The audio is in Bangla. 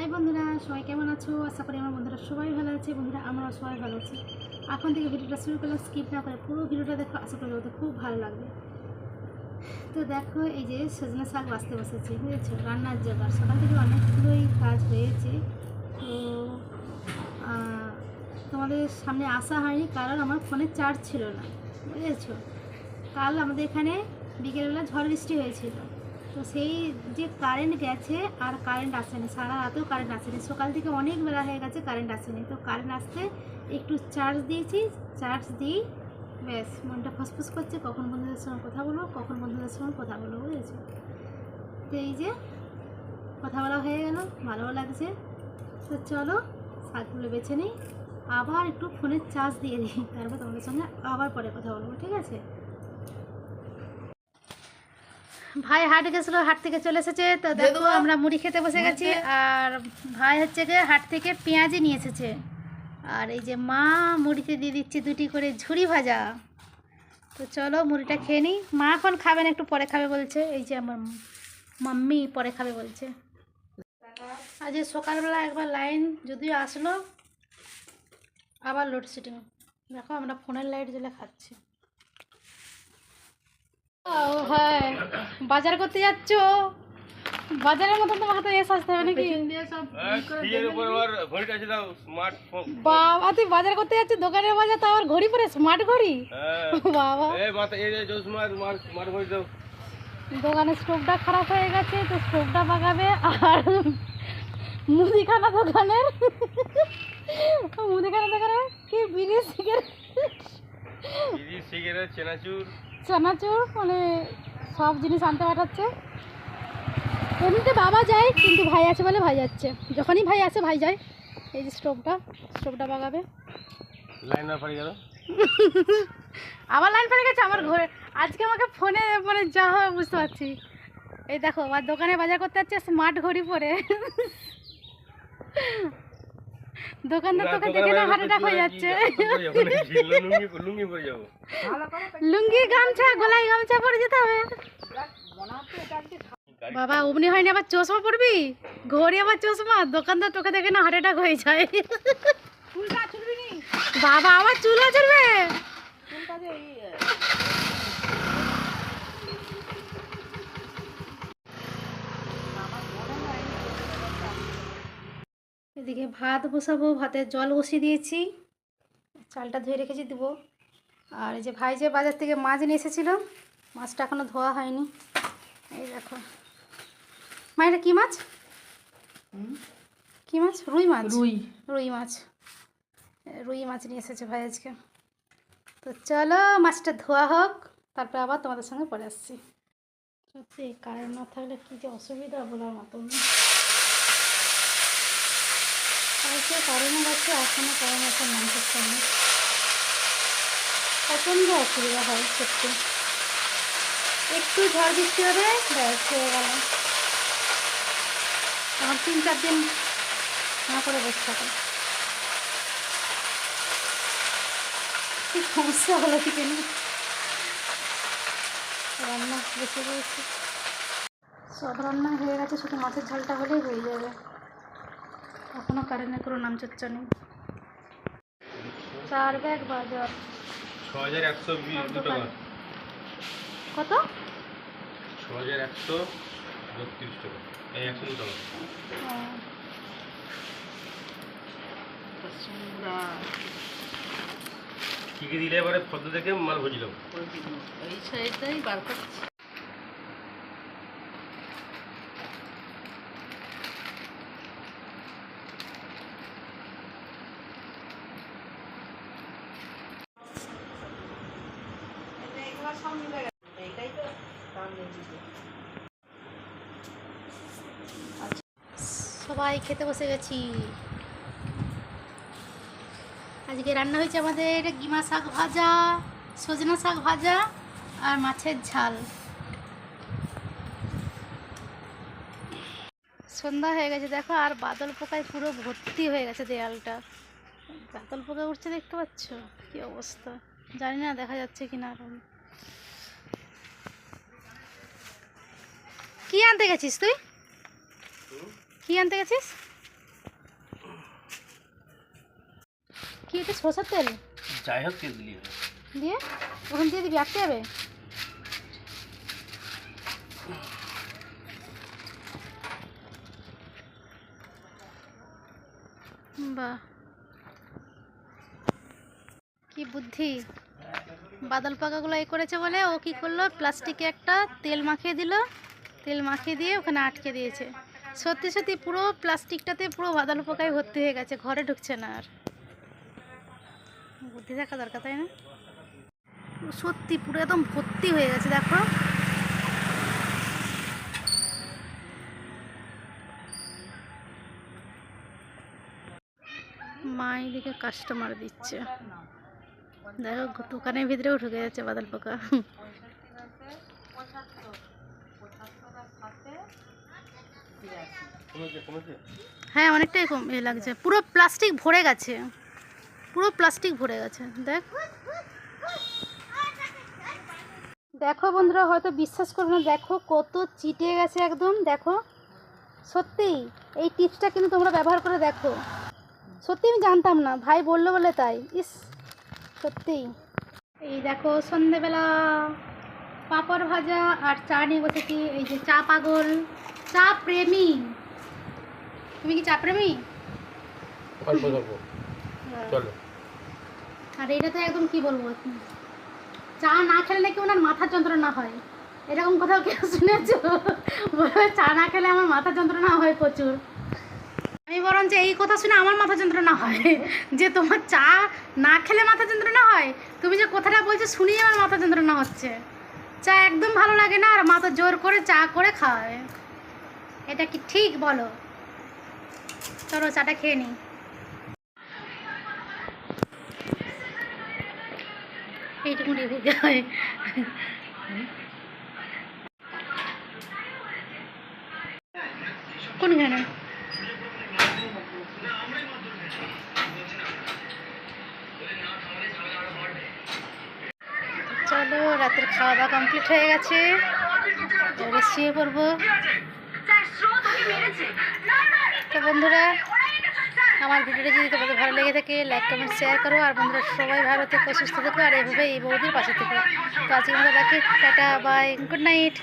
হাই বন্ধুরা, সবাই কেমন আছো? আশা করি আমার বন্ধুরা সবাই ভালো আছে। বন্ধুরা আমরাও সবাই ভালো আছি। এখন থেকে ভিডিওটা শুরু করলাম, স্কিপ না করে পুরো ভিডিওটা দেখো, আশা করি ওদের খুব ভালো লাগবে। তো দেখো, এই যে সজনে শাক বাছতে বসেছি, বুঝেছো? রান্নার জোগাড় সকাল থেকে অনেকগুলোই কাজ হয়েছে। তো তোমাদের সামনে আসা হয়নি কারণ আমার ফোনে চার্জ ছিল না, বুঝেছো? কাল আমাদের এখানে বিকেলবেলা ঝড় বৃষ্টি হয়েছিল। তো সেই যে কারেন্ট গেছে আর কারেন্ট আসেনি, সারা রাতেও কারেন্ট আসেনি, সকাল থেকে অনেক বেলা হয়ে গেছে কারেন্ট আসেনি। তো কারেন্ট আসতে একটু চার্জ দিয়েছি, চার্জ দিই ব্যাস মনটা ফসফস করছে, কখন বন্ধুদের সঙ্গে কথা বলবো, কখন বন্ধুদের সঙ্গে কথা বলবো, বুঝেছো? তো এই যে কথা বলা হয়ে গেল, ভালোও লাগছে। তো চলো শাকগুলো বেছে নিই, আবার একটু ফোনের চার্জ দিয়ে দিই, তারপর তোমাদের সঙ্গে আবার পরে কথা বলবো, ঠিক আছে? ভাই হাট গেছিলো, হাট থেকে চলে এসেছে। তো দেখো আমরা মুড়ি খেতে বসে গেছি, আর ভাই হচ্ছে গিয়ে হাট থেকে পেঁয়াজি নিয়ে এসেছে। আর এই যে মা মুড়িতে দিয়ে দিচ্ছে দুটি করে ঝুরি ভাজা। তো চলো মুড়িটা খেয়ে নিই। মা এখন খাবে না, একটু পরে খাবে বলছে। এই যে আমার মাম্মি পরে খাবে বলছে। আজ সকালবেলা একবার লাইন যদিও আসলো, আবার লোডশেডিং। দেখো আমরা ফোনের লাইট জ্বলে খাচ্ছি। ও হ্যাঁ, বাজার করতে যাচ্ছ? বাজারের মতন তোমাকে তো এসে আসতে হবে নাকি? বাবা, তুই বাজার করতে যাচ্ছ, দোকানের বাজার, তো আবার ঘড়ি পরে, স্মার্ট ঘড়ি। বাবা, দোকানের স্টোভটা খারাপ হয়ে গেছে, তো স্টোভটা বাগাবে। আর মুদিখানা দোকানের কি বিড়ি সিগারেট চানাচুর মানে সব জিনিস আনতে পাঠাচ্ছে। এমনিতে বাবা যায়, কিন্তু ভাই আছে বলে ভাই যাচ্ছে। যখনই ভাই আসে ভাই যায়। এই যে স্টোভটা বাগাবে। লাইন না পড়ে গেল, আবার লাইন পড়ে গেছে আমার ঘরে। আজকে আমাকে ফোনে মানে যা হয় বুঝতে পারছি। এই দেখো আর দোকানে বাজার করতে যাচ্ছে স্মার্ট ঘড়ি পরে। দোকানদার তোকে দেখে না হার্ট অ্যাটাক হয়ে যাচ্ছে। লুঙ্গি গামছা, গলায় গামছা পরে যেতে হবে। বাবা অমনি হয়নি, আবার চশমা পরবি, ঘড়ি আবার চশমা, দোকানদার তোকে দেখে না হার্ট অ্যাটাক হয়ে যায়। বাবা আবার চুল আছড়বে। এদিকে ভাত বসাবো, ভাতের জল বসিয়ে দিয়েছি, চালটা ধুয়ে রেখেছি দেবো। আর এই যে ভাই যে বাজার থেকে মাছ নিয়ে এসেছিলো, মাছটা এখনও ধোয়া হয়নি। এই দেখো মা, এটা কী মাছ? কী মাছ? রুই মাছ। রুই মাছ নিয়ে এসেছে ভাই আজকে। তো চলো মাছটা ধোয়া হোক, তারপরে আবার তোমাদের সঙ্গে পরে আসছি। সত্যি কারেন্ট না থাকলে কী যে অসুবিধা বলার মতন। কালকে কারেন্ট গেছে, এখনও কারেন্ট আসার নাম করছে না। প্রচণ্ড অসুবিধা হয় সত্যি। একটু ঝড় বৃষ্টি হবে ব্যাস হয়ে গেল। আমার 3-4 দিন না করে বসে থাকে। কি সমস্যা হলো কি কেন? রান্না বসে রয়েছে, সব রান্না হয়ে গেছে, শুধু মাছের ঝালটা হলেই হয়ে যাবে। এখনও কারেন্টের কোনো নাম চর্চা নেই। 4 ব্যাগ বাজার 6120 টাকা। কত? 6132 টাকা, এই 100 টাকা। কি কি দিলে এবারে ফটো দেখে মাল বুঝলাম। এই সাইডটাই বার করছি। সবাই খেতে বসে গেছি। আজকে রান্না হয়েছে আমাদের গিমা শাক ভাজা, সজনা শাক ভাজা আর মাছের ঝাল। সন্ধ্যা হয়ে গেছে দেখো, আর বাদল পোকায় পুরো ভর্তি হয়ে গেছে দেয়ালটা। বাদল পোকা উঠছে, দেখতে পাচ্ছ কি অবস্থা? জানি না দেখা যাচ্ছে কি না। কি আনতে গেছিস তুই? কি আনতে গেছিস? কি এটা সরষের তেল যাই হোক তেল দিলি হবে। দিয়ে ওখান দিয়ে দিবি আটকে যাবে। বাহ কি বুদ্ধি, বাদল পাকাগুলো এই করেছে বলে ও কি করলো, প্লাস্টিকে একটা তেল মাখিয়ে দিল, তেল মাখিয়ে দিয়ে ওখানে আটকে দিয়েছে। সত্যি সত্যি পুরো প্লাস্টিকটাতে পুরো বাদল পোকায় ভর্তি হয়ে গেছে, ঘরে ঢুকছে না আর। বুদ্ধি থাকা দরকার তাই না? সত্যি পুরো একদম ভর্তি হয়ে গেছে দেখো। মা এদিকে কাস্টমার দিচ্ছে, দেখো দোকানের ভিতরেও ঢুকে যাচ্ছে বাদল পোকা। হ্যাঁ অনেকটাই কম লাগছে, পুরো প্লাস্টিক ভরে গেছে, পুরো প্লাস্টিক ভরে গেছে। দেখো বন্ধুরা হয়তো বিশ্বাস করবে না, দেখো কত চিটে গেছে একদম। দেখো সত্যি এই টিপসটা কিন্তু তোমরা ব্যবহার করে দেখো, সত্যি আমি জানতাম না, ভাই বললো বলে তাই। ইস সত্যি। এই দেখো সন্ধেবেলা পাঁপড় ভাজা আর চা নিয়ে বসেছি। এই যে চা পাগল, চা প্রেমী। তুমি কি চা প্রেমী? চলো। আর এটা তো একদম কি বলবো, চা না খেলে নাকি ওনার মাথা যন্ত্রণা হয়, এরকম কোথাও কেউ শুনেছো? বলে চা না খেলে আমার মাথা যন্ত্রণা হয় প্রচুর। আমি বরঞ্চ এই কথা শুনে আমার মাথা যন্ত্রণা হয় যে তোমার চা না খেলে মাথা যন্ত্রণা হয়। তুমি যে কথাটা বলছো শুনেই আমার মাথা যন্ত্রণা হচ্ছে। চা একদম ভালো লাগে না আর মাথা জোর করে চা করে খাওয়ায়, এটা কি ঠিক বলো? চলো চাটা খেয়ে নিই। এইটুকু রেখে হয়। কোনখানে? চলো রাতের খাওয়া দাওয়া কমপ্লিট হয়ে গেছে, এবারে শুয়ে পড়বো। তো বন্ধুরা আমার ভিডিওটা যদি তোমাদের ভালো লেগে থাকে লাইক কমেন্ট শেয়ার করো, আর বন্ধুরা সবাই ভালো থেকো সুস্থ থেকো, আর এইভাবে এই বৌদির পাশে থেকো। তো আজকে আমরা রাখি, টাটা বাই, গুড নাইট।